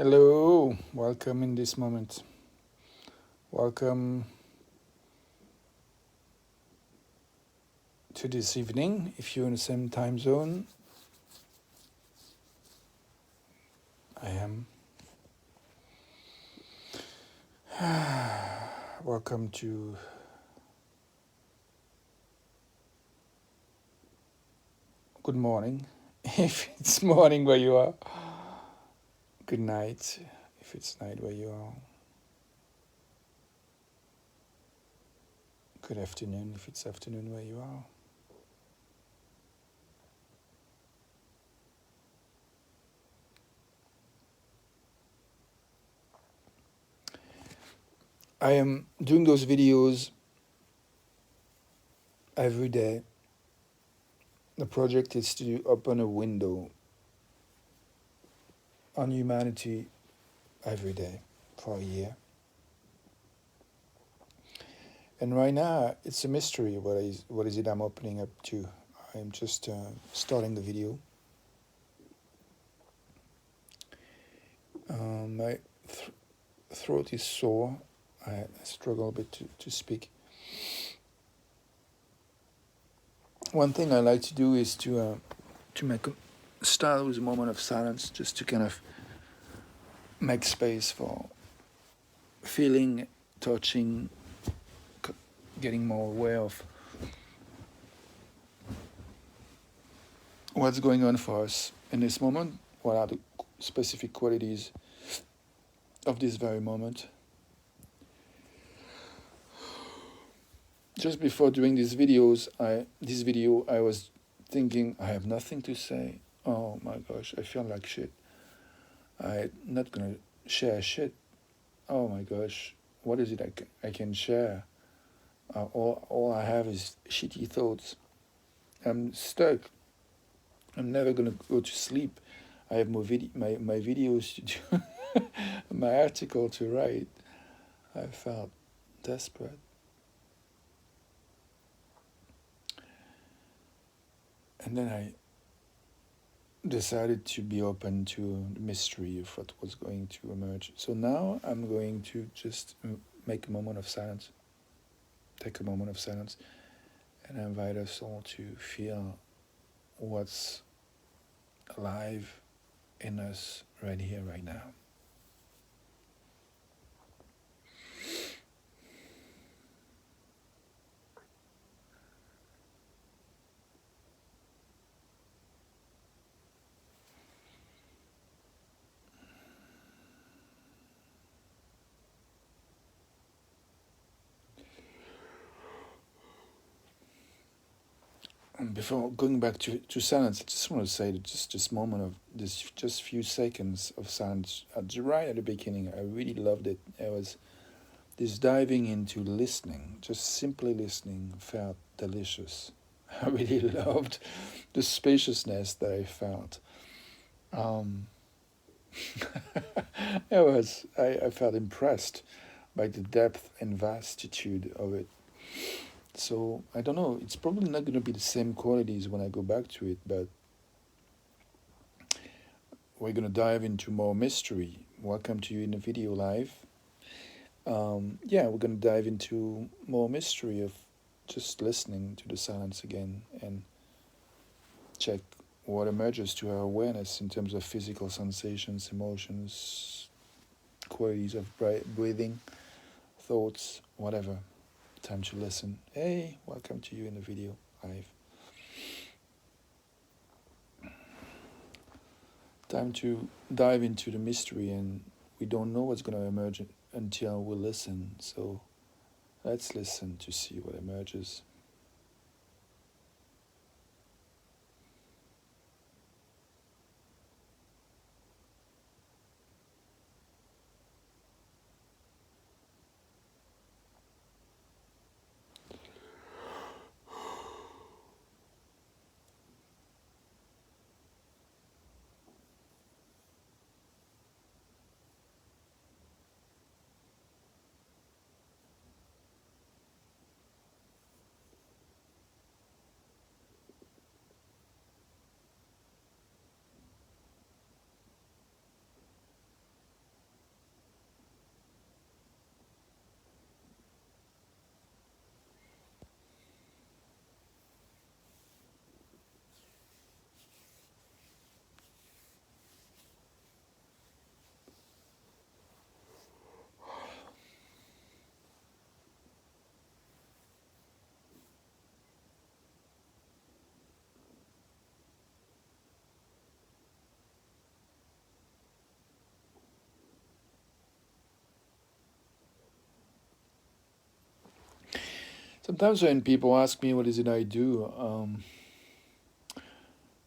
Hello, welcome in this moment. Welcome to this evening. If you're in the same time zone, I am. Welcome to good morning. If it's morning where you are, good night. If it's night where you are, good afternoon. If it's afternoon where you are. I am doing those videos every day. The project is to open a window on humanity every day for a year. And right now, it's a mystery. What is it I'm opening up to? I'm just starting the video. My throat is sore. I struggle a bit to speak. One thing I like to do is to start with a moment of silence, just to kind of make space for feeling, touching, getting more aware of what's going on for us in this moment. What are the specific qualities of this very moment? Just before doing this video, I was thinking I have nothing to say. Oh my gosh, I feel like shit. I'm not gonna share shit. Oh my gosh, what is it I can share? All I have is shitty thoughts. I'm stuck. I'm never gonna go to sleep. I have my videos to do, my article to write. I felt desperate. And then I decided to be open to the mystery of what was going to emerge. So now I'm going to just make a moment of silence, take a moment of silence, and invite us all to feel what's alive in us right here, right now. And before going back to silence, I just want to say that just this moment of this, just few seconds of silence right at the beginning, I really loved it. It was this diving into listening, just simply listening, felt delicious. I really loved the spaciousness that I felt. Um, I felt impressed by the depth and vastitude of it. So I don't know. It's probably not going to be the same qualities when I go back to it, but we're going to dive into more mystery. Welcome to you in the video live. We're going to dive into more mystery of just listening to the silence again and check what emerges to our awareness in terms of physical sensations, emotions, qualities of breathing, thoughts, whatever. Time to listen. Hey, welcome to you in the video live. Time to dive into the mystery, and we don't know what's going to emerge until we listen. So let's listen to see what emerges. Sometimes when people ask me what is it I do,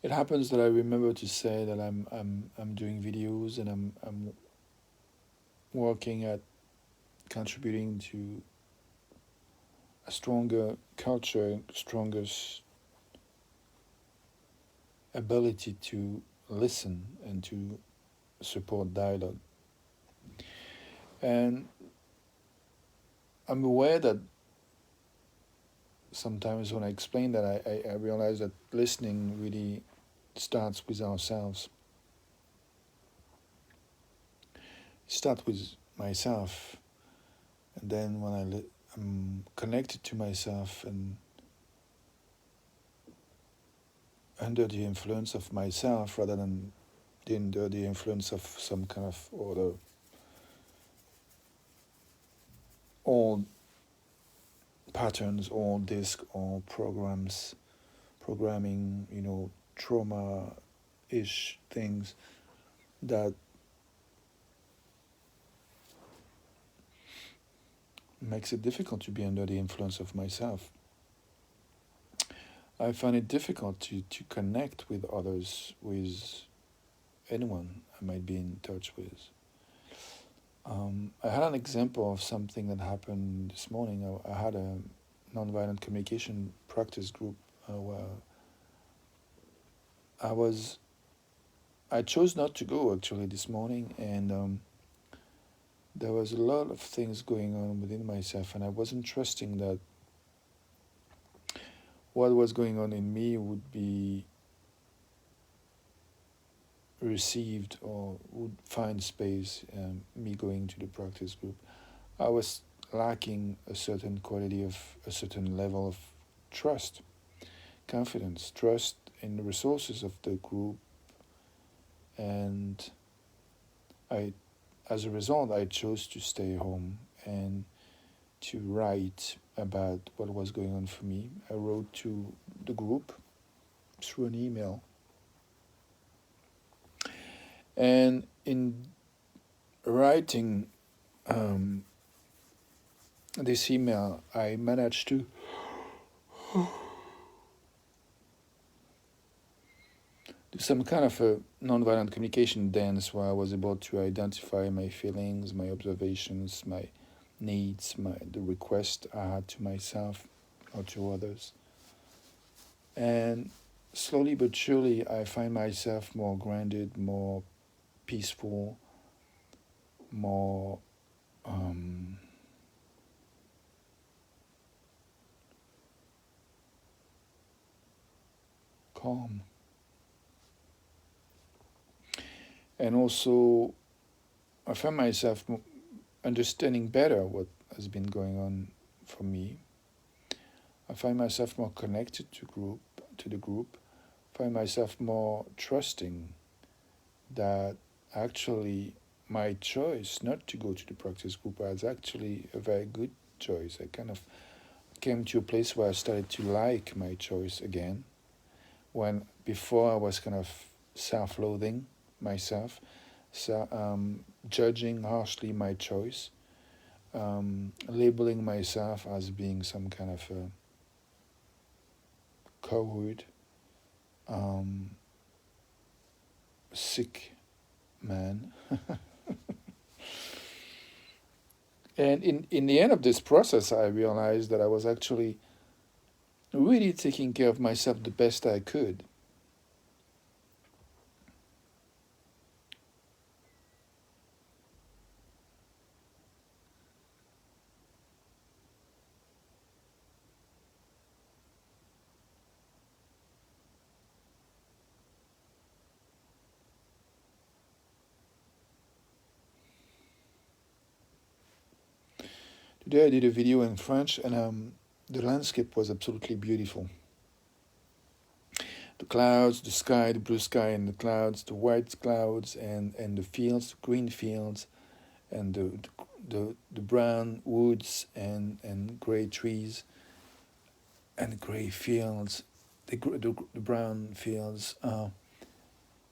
it happens that I remember to say that I'm doing videos and I'm working at contributing to a stronger culture, stronger ability to listen and to support dialogue. And I'm aware that sometimes when I explain that, I realize that listening really starts with ourselves. Start with myself, and then when I'm connected to myself and under the influence of myself rather than under the influence of some kind of other old patterns or disc or programming, trauma-ish things that makes it difficult to be under the influence of myself. I find it difficult to connect with others, with anyone I might be in touch with. I had an example of something that happened this morning. I had a nonviolent communication practice group where I chose not to go actually this morning, and there was a lot of things going on within myself, and I wasn't trusting that what was going on in me would be received or would find space, me going to the practice group. I was lacking a certain quality of a certain level of trust, confidence, trust in the resources of the group, and as a result, I chose to stay home and to write about what was going on for me. I wrote to the group through an email. And in writing this email, I managed to do some kind of a nonviolent communication dance where I was able to identify my feelings, my observations, my needs, the request I had to myself or to others. And slowly but surely, I find myself more grounded, more peaceful, more calm. And also, I find myself understanding better what has been going on for me. I find myself more connected to the group. I find myself more trusting that actually my choice not to go to the practice group was actually a very good choice. I kind of came to a place where I started to like my choice again, when before I was kind of self-loathing myself, judging harshly my choice, labeling myself as being some kind of a coward, sick man. And in the end of this process, I realized that I was actually really taking care of myself the best I could. Today I did a video in French, and the landscape was absolutely beautiful. The clouds, the sky, the blue sky and the clouds, the white clouds and the fields, the green fields, and the brown woods and gray trees and gray fields, the brown fields.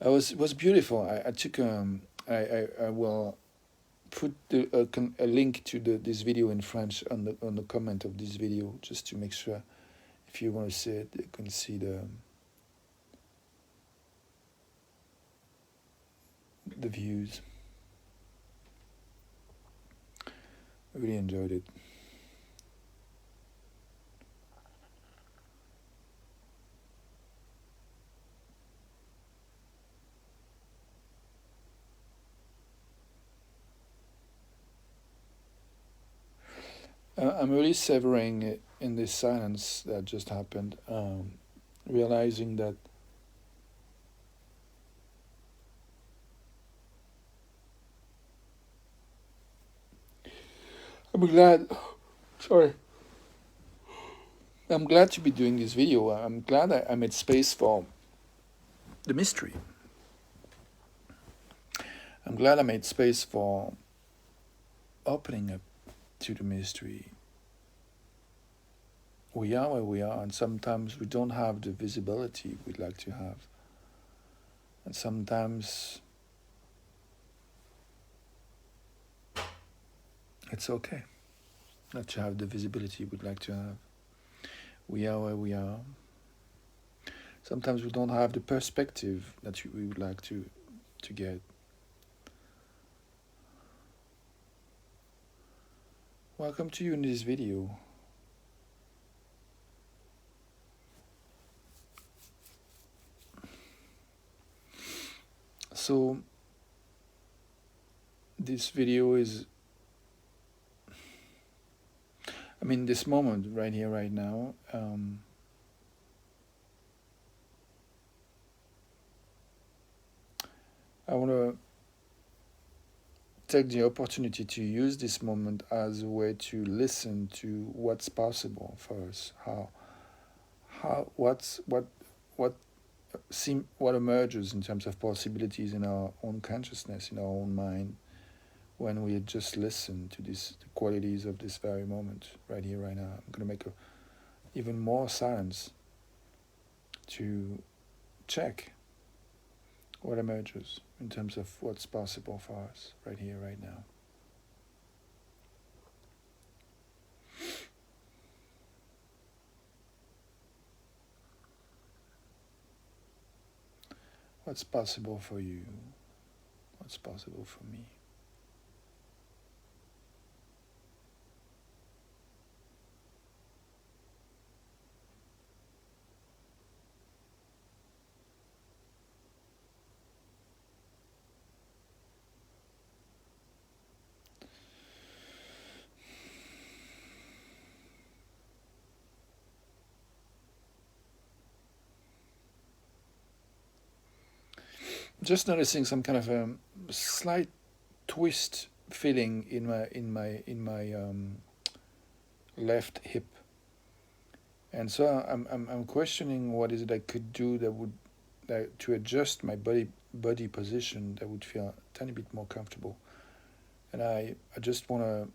It was beautiful. I took I will put a link to this video in French on the comment of this video, just to make sure if you want to see it, you can see the views. I really enjoyed it. I'm really savoring it in this silence that just happened, realizing that I'm glad. Sorry. I'm glad to be doing this video. I'm glad I made space for the mystery. I'm glad I made space for opening up to the mystery. We are where we are, and sometimes we don't have the visibility we'd like to have. And sometimes it's okay not to have the visibility we'd like to have. We are where we are. Sometimes we don't have the perspective that we would like to get. Welcome to you in this video. So this video is, I mean, this moment right here, right now, I want to take the opportunity to use this moment as a way to listen to what's possible for us, what emerges in terms of possibilities in our own consciousness, in our own mind, when we just listen to the qualities of this very moment, right here, right now. I'm going to make even more silence to check what emerges in terms of what's possible for us right here, right now. What's possible for you? What's possible for me? Just noticing some kind of a slight twist feeling in my left hip, and so I'm questioning what is it I could do to adjust my body position that would feel a tiny bit more comfortable. And I just want to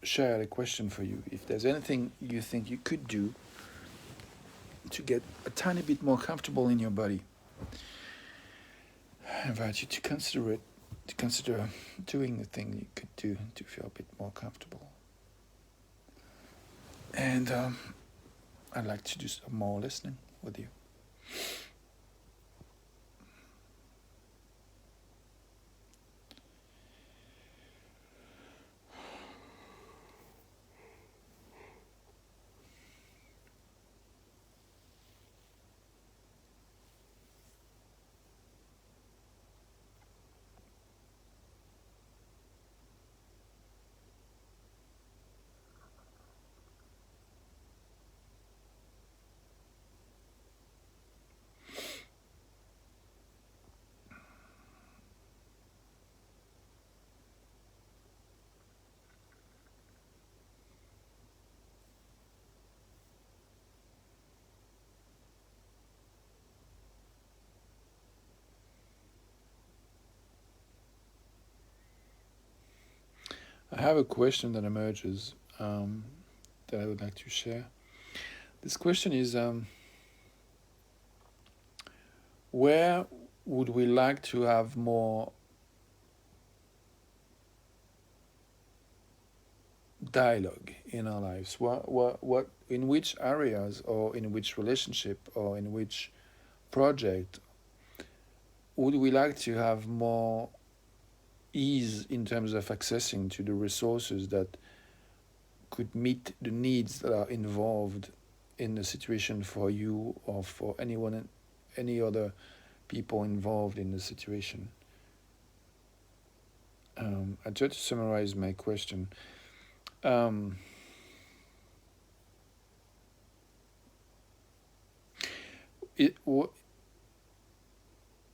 share a question for you. If there's anything you think you could do to get a tiny bit more comfortable in your body, I invite you to consider it, to consider doing the thing you could do to feel a bit more comfortable. And I'd like to do some more listening with you. I have a question that emerges that I would like to share. This question is, where would we like to have more dialogue in our lives? In which areas, or in which relationship, or in which project would we like to have more ease in terms of accessing to the resources that could meet the needs that are involved in the situation for you or for anyone, any other people involved in the situation? I try to summarize my question. Um, it,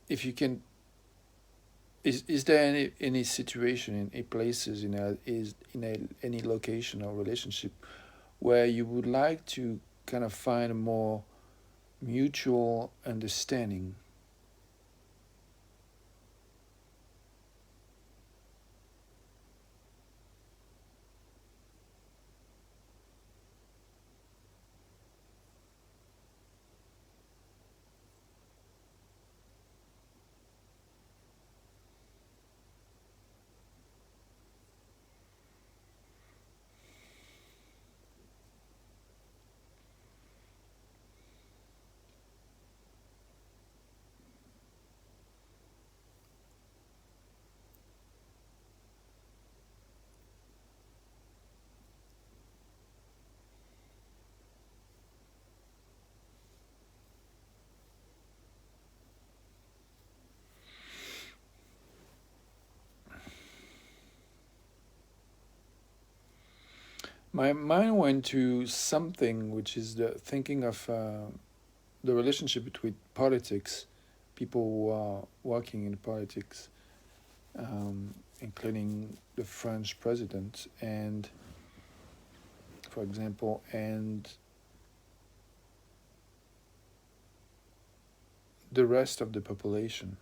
if you can, is there any situation in any places in any location or relationship where you would like to kind of find a more mutual understanding? My mind went to something which is the thinking of the relationship between politics, people who are working in politics, including the French president, and, for example, and the rest of the population.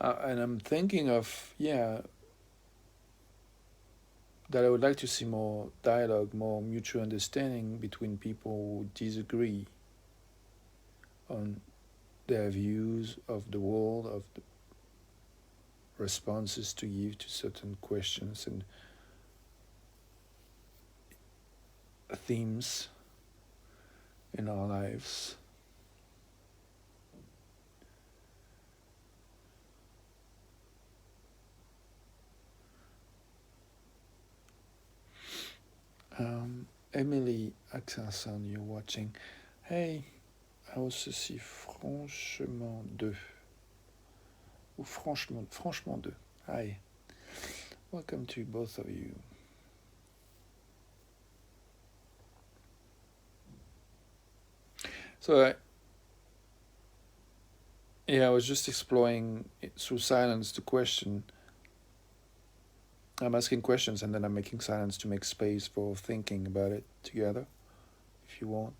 And I'm thinking of, yeah, that I would like to see more dialogue, more mutual understanding between people who disagree on their views of the world, of the responses to give to certain questions and themes in our lives. Emily Axelson, you're watching. Hey, how's ceci? Franchement deux. Ou franchement deux. Hi. Welcome to both of you. So, I was just exploring through silence the question. I'm asking questions and then I'm making silence to make space for thinking about it together, if you want.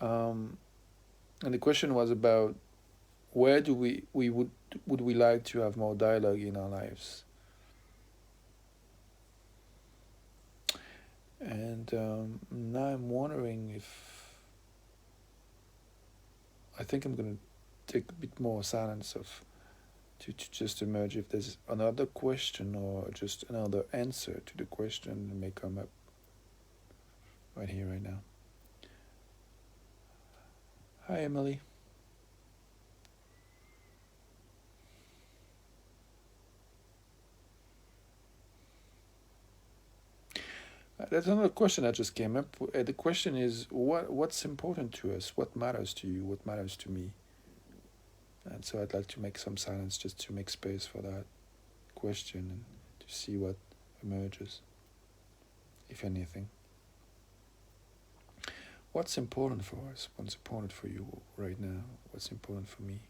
And the question was about where do we would we like to have more dialogue in our lives? And now I'm wondering if I think I'm gonna take a bit more silence of to just emerge if there's another question or just another answer to the question that may come up right here, right now. Hi, Emily. That's another question that just came up. The question is, what's important to us? What matters to you? What matters to me? And so I'd like to make some silence just to make space for that question and to see what emerges, if anything. What's important for us? What's important for you right now? What's important for me?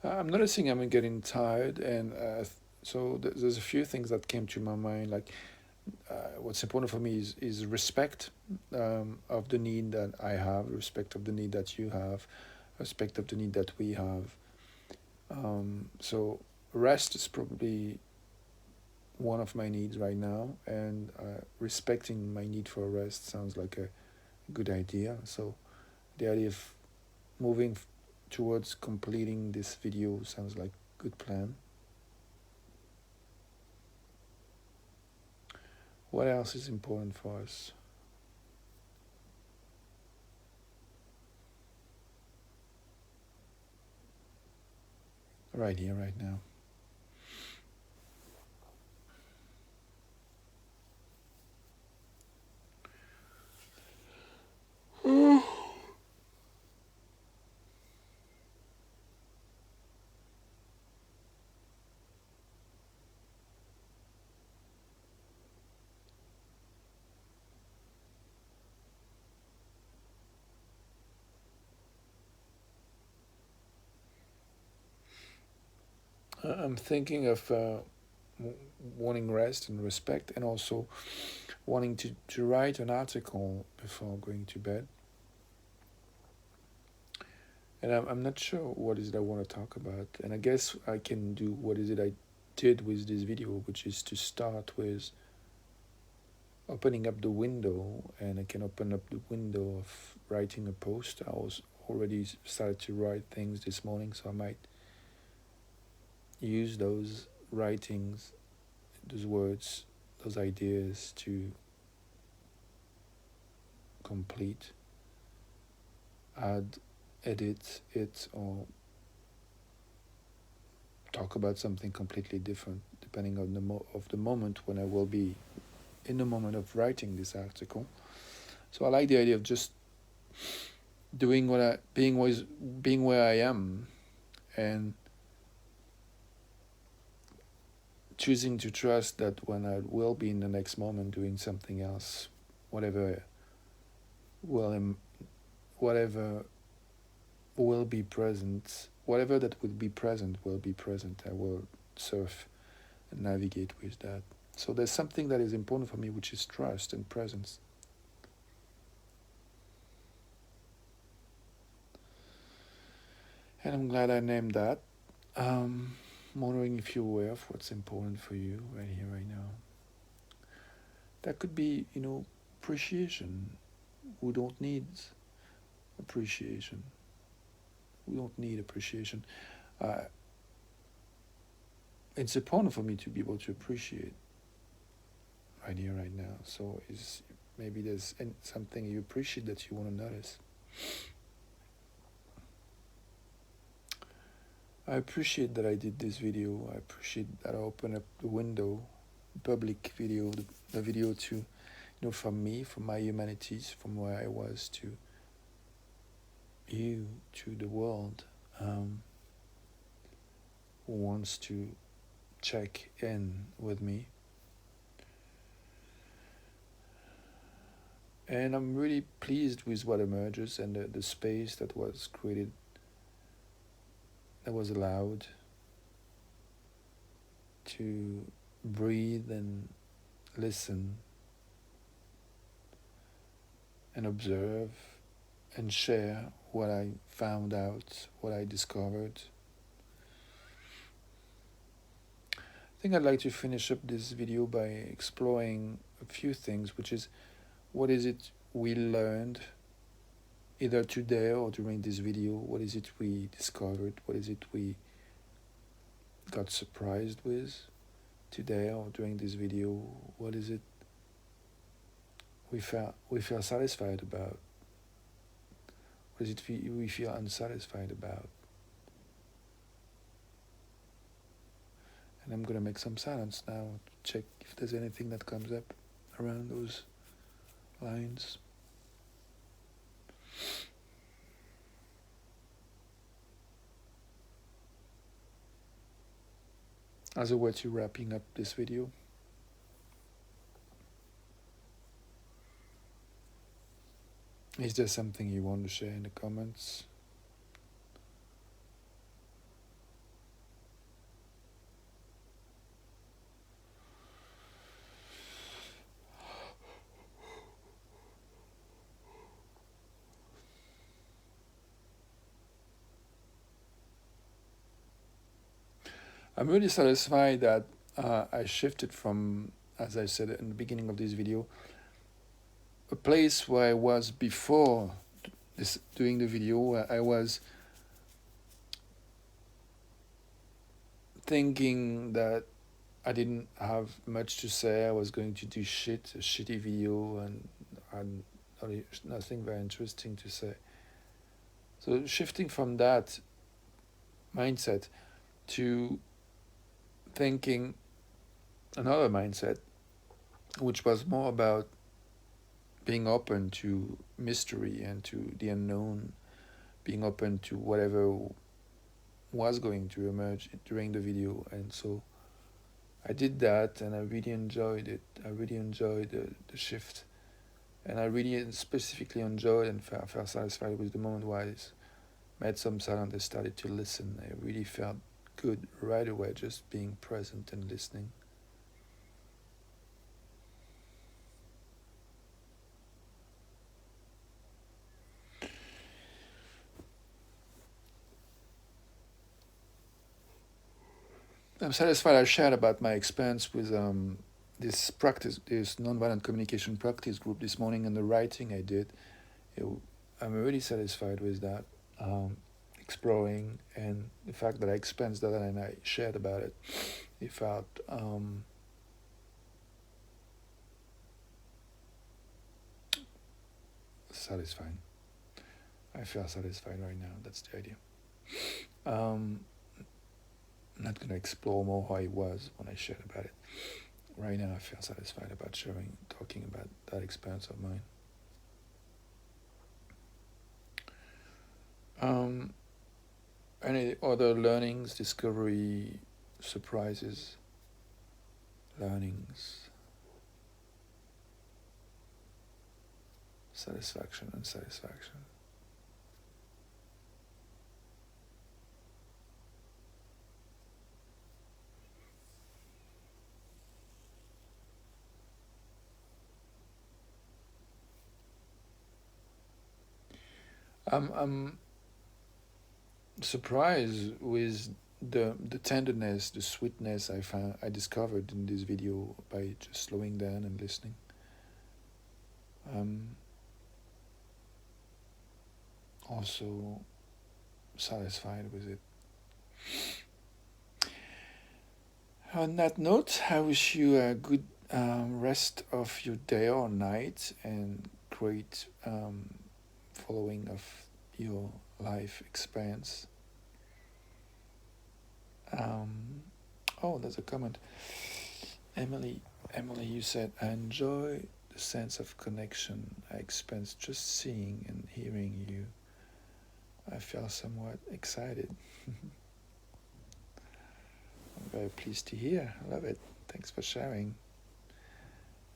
I'm noticing I'm getting tired, and so there's a few things that came to my mind. Like, what's important for me is respect of the need that I have, respect of the need that you have, respect of the need that we have. So rest is probably one of my needs right now, and respecting my need for rest sounds like a good idea. So the idea of moving towards completing this video sounds like a good plan. What else is important for us? Right here, right now. I'm thinking of wanting rest and respect, and also wanting to write an article before going to bed. And I'm not sure what is it I want to talk about. And I guess I can do what is it I did with this video, which is to start with opening up the window, and I can open up the window of writing a post. I was already started to write things this morning, so I might use those writings, those words, those ideas to complete, add, edit it, or talk about something completely different, depending on the moment when I will be in the moment of writing this article. So I like the idea of just doing what I being where I am, and choosing to trust that when I will be in the next moment doing something else, whatever will whatever will be present, whatever that will be present will be present. I will surf and navigate with that. So there's something that is important for me, which is trust and presence. And I'm glad I named that. I'm wondering if you're aware of what's important for you right here, right now. That could be, appreciation. We don't need appreciation. We don't need appreciation. Uh, it's important for me to be able to appreciate right here, right now. So is maybe there's something you appreciate that you want to notice. I appreciate that I did this video. I appreciate that I opened up the window, public video, the video to, from me, from my humanities, from where I was to you, to the world, who wants to check in with me. And I'm really pleased with what emerges, and the space that was created, that was allowed to breathe and listen and observe and share what I found out, what I discovered. I think I'd like to finish up this video by exploring a few things, which is, what is it we learned either today or during this video? What is it we discovered? What is it we got surprised with today or during this video? What is it we felt satisfied about? What is it we feel unsatisfied about? And I'm going to make some silence now to check if there's anything that comes up around those lines. As a way to wrapping up this video. Is there something you want to share in the comments? I'm really satisfied that I shifted from, as I said in the beginning of this video, a place where I was before this doing the video, where I was thinking that I didn't have much to say. I was going to do a shitty video, and had nothing very interesting to say. So shifting from that mindset to thinking another mindset, which was more about being open to mystery and to the unknown, being open to whatever was going to emerge during the video. And so I did that, and I really enjoyed it. I really enjoyed the shift, and I really specifically enjoyed and felt satisfied with the moment where I made some silence and started to listen. I really felt good right away, just being present and listening. I'm satisfied I shared about my experience with this practice, this nonviolent communication practice group this morning, and the writing I did. I'm really satisfied with that, exploring, and the fact that I experienced that and I shared about it. It felt satisfying. I feel satisfied right now. That's the idea. I'm not going to explore more how it was when I shared about it. Right now, I feel satisfied about sharing, talking about that experience of mine. Any other learnings, discovery, surprises, learnings, satisfaction, unsatisfaction? I'm surprised with the tenderness, the sweetness I discovered in this video by just slowing down and listening. Also satisfied with it. On that note, I wish you a good rest of your day or night, and great following of your life experience. Oh, there's a comment. Emily, you said, I enjoy the sense of connection I experience just seeing and hearing you. I feel somewhat excited. I'm very pleased to hear. I love it. Thanks for sharing.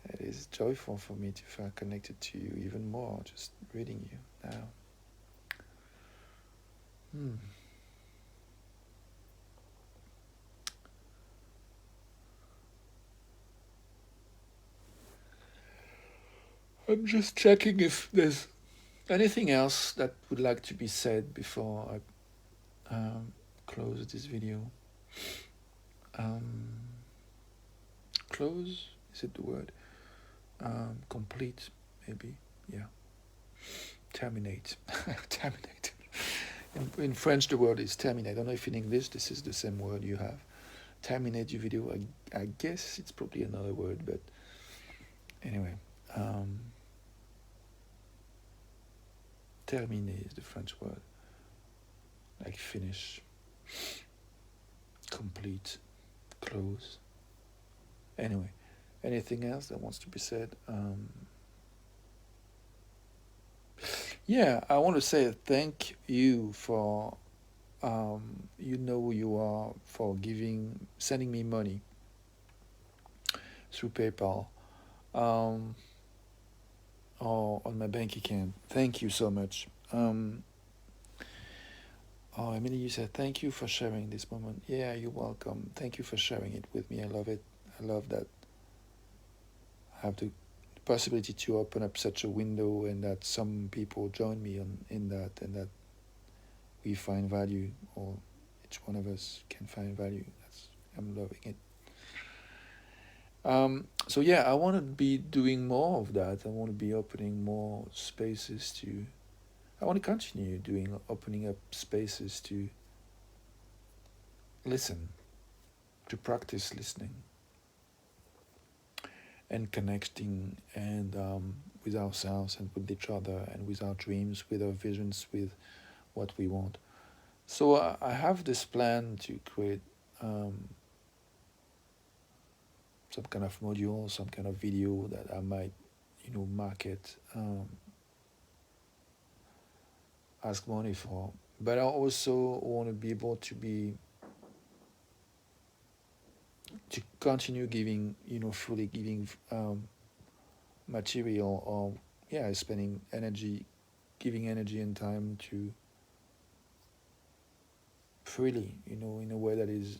It is joyful for me to feel connected to you even more, just reading you now. I'm just checking if there's anything else that would like to be said before I close this video. Close, is it the word? Complete, maybe, yeah. Terminate. Terminate. In French, the word is terminate. I don't know if in English this is the same word you have. Terminate your video. I guess it's probably another word, but anyway. Terminer is the French word. Like finish, complete, close. Anyway, anything else that wants to be said? Yeah, I want to say thank you for, you know who you are, for sending me money through PayPal, or on my bank account. Thank you so much. Oh, Emily, you said thank you for sharing this moment. Yeah, you're welcome. Thank you for sharing it with me. I love it. I love that I have the possibility to open up such a window, and that some people join me in that, and that we find value, or each one of us can find value. That's I'm loving it. So yeah, I want to be doing more of that. I want to be opening more spaces to. I want to continue doing opening up spaces to listen, to practice listening and connecting and with ourselves and with each other and with our dreams, with our visions, with what we want. So I have this plan to create some kind of module, some kind of video that I might, market, ask money for. But I also want to be able to continue giving, fully giving material or yeah, spending energy, giving energy and time to freely, in a way that is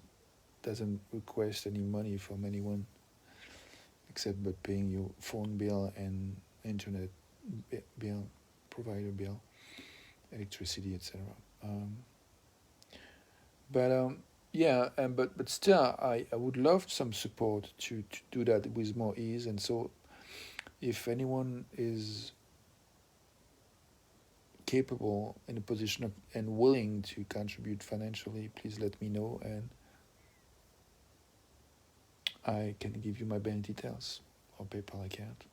doesn't request any money from anyone except but paying your phone bill and internet bill, provider bill, electricity, etc. Um, but yeah, and but still, I would love some support to do that with more ease. And so, if anyone is capable in a position of and willing to contribute financially, please let me know, and I can give you my bank details or PayPal account.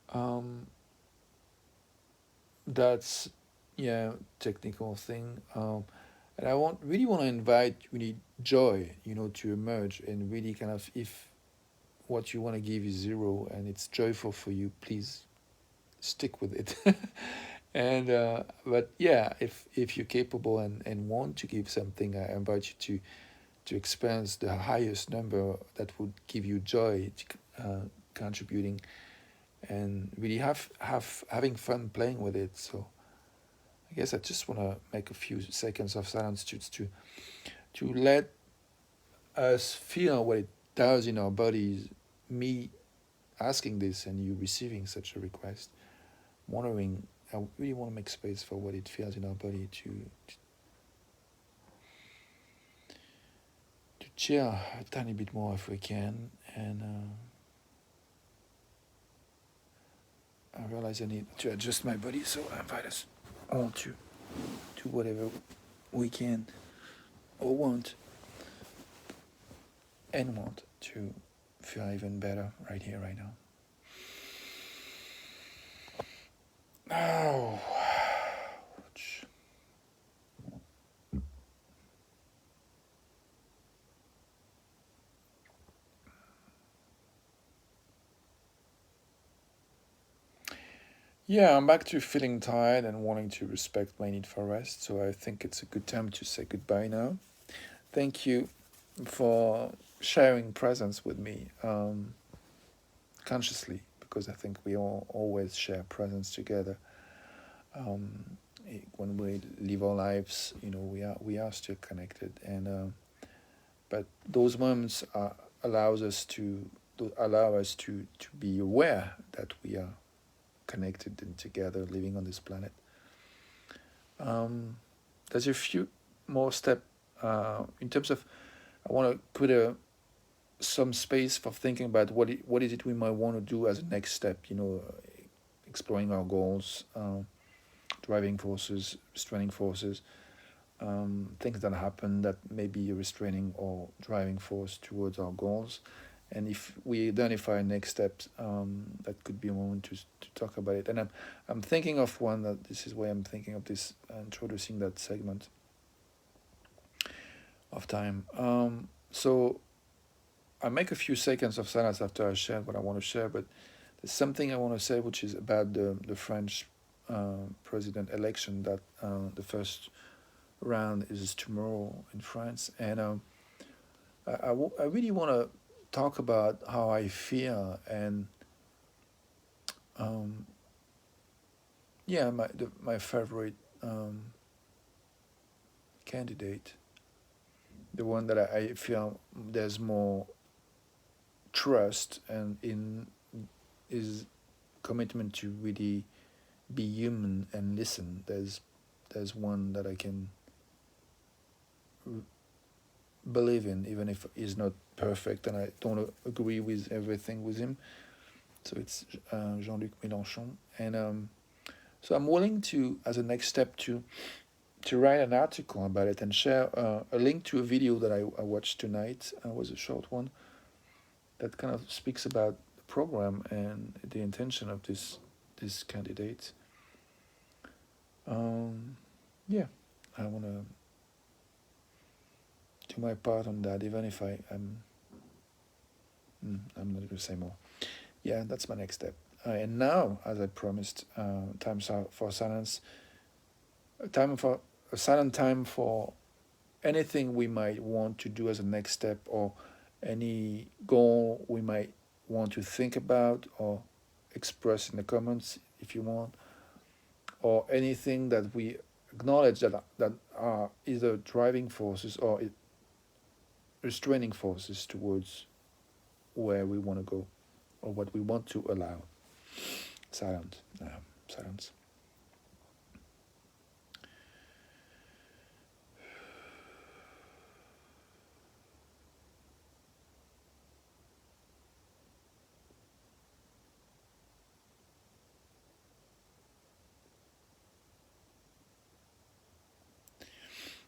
Um, that's yeah, technical thing. And I really want to invite really joy, to emerge and really kind of if what you want to give is zero and it's joyful for you, please stick with it. And but yeah, if you're capable and want to give something, I invite you to experience the highest number that would give you joy, contributing and really having fun playing with it. So I guess I just want to make a few seconds of silence to let us feel what it does in our bodies. Me asking this and you receiving such a request, wondering. I really want to make space for what it feels in our body to chill a tiny bit more if we can. And I realize I need to adjust my body, so I invite us all to do whatever we can or want and want to feel even better right here, right now. Oh, yeah, I'm back to feeling tired and wanting to respect my need for rest, so I think it's a good time to say goodbye now. Thank you for sharing presence with me consciously, because I think we all always share presence together. When we live our lives, we are still connected, and but those moments allow us to be aware that we are connected and together, living on this planet. There's a few more steps in terms of I want to put some space for thinking about what is it we might want to do as a next step. Exploring our goals, driving forces, restraining forces, things that happen that may be a restraining or driving force towards our goals. And if we identify next steps, that could be a moment to talk about it. And I'm thinking of one that this is why I'm thinking of this, introducing that segment of time. So I make a few seconds of silence after I share what I want to share, but there's something I want to say which is about the French president election, that the first round is tomorrow in France. And I really want to talk about how I feel and yeah, my favorite candidate, the one that I feel there's more trust and in is commitment to really be human and listen. There's one that I can believe in, even if he's not perfect and I don't agree with everything with him. So it's Jean-Luc Mélenchon, and so I'm willing to, as a next step, to write an article about it and share a link to a video that I watched tonight. It was a short one that kind of speaks about the program and the intention of this candidate. Yeah, I want to do my part on that, even if I'm not going to say more. Yeah, that's my next step. And now, as I promised, time for silence. A silent time for anything we might want to do as a next step, or any goal we might want to think about or express in the comments if you want, or anything that we acknowledge that are either driving forces or restraining forces towards where we want to go or what we want to allow. Silence.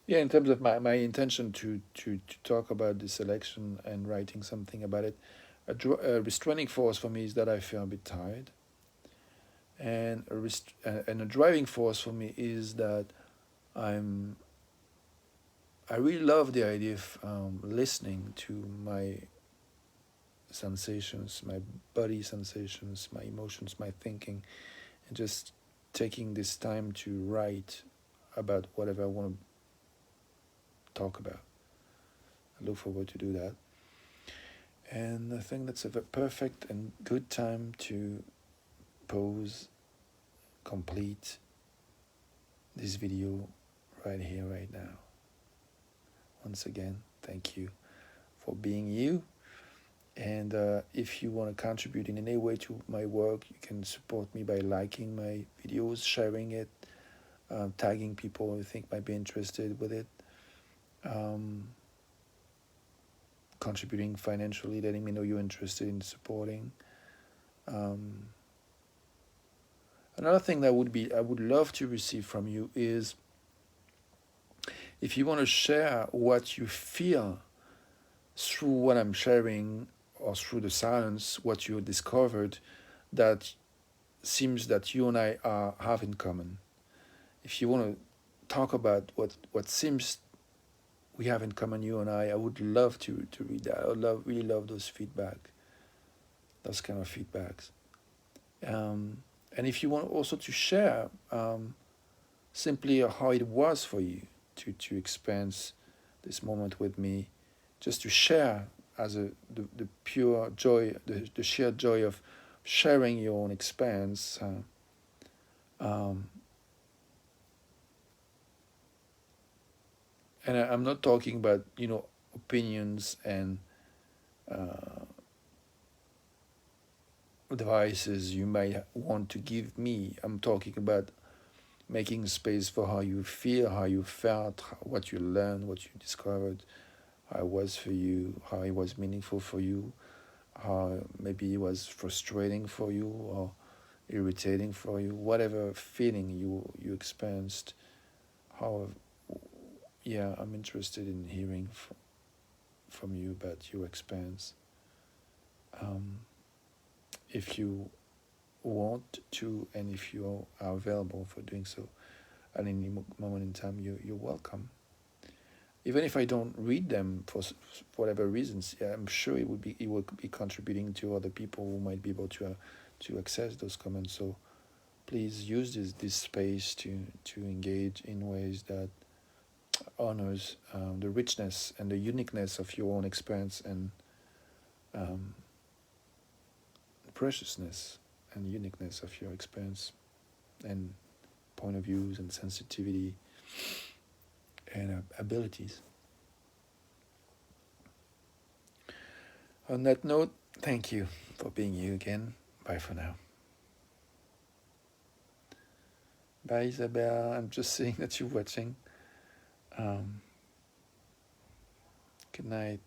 Yeah, in terms of my intention to talk about this election and writing something about it, a restraining force for me is that I feel a bit tired. And a driving force for me is that I really love the idea of listening to my sensations, my body sensations, my emotions, my thinking, and just taking this time to write about whatever I want to talk about. I look forward to do that. And I think that's a perfect and good time to pause, complete this video right here, right now. Once again, thank you for being you. And if you want to contribute in any way to my work, you can support me by liking my videos, sharing it, tagging people who think might be interested with it, contributing financially, letting me know you're interested in supporting. Another thing that I would love to receive from you is if you want to share what you feel through what I'm sharing or through the silence, what you discovered that seems that you and I have in common. If you want to talk about what seems we have in common, you and I would love to read that. I would really love those those kind of feedbacks. And if you want also to share simply how it was for you to experience this moment with me, just to share as the pure joy, the sheer joy of sharing your own experience. And I'm not talking about opinions and advices you might want to give me. I'm talking about making space for how you feel, how you felt, what you learned, what you discovered, how it was for you, how it was meaningful for you, how maybe it was frustrating for you or irritating for you, whatever feeling you experienced. I'm interested in hearing from you about your experience. If you want to, and if you are available for doing so at any moment in time, you're welcome. Even if I don't read them for whatever reasons, I'm sure it would be contributing to other people who might be able to access those comments. So please use this space to engage in ways that honors the richness and the uniqueness of your own experience and preciousness and uniqueness of your experience and point of views and sensitivity and abilities. On that note, thank you for being you again. Bye for now. Bye, Isabel. I'm just seeing that you're watching. Good night.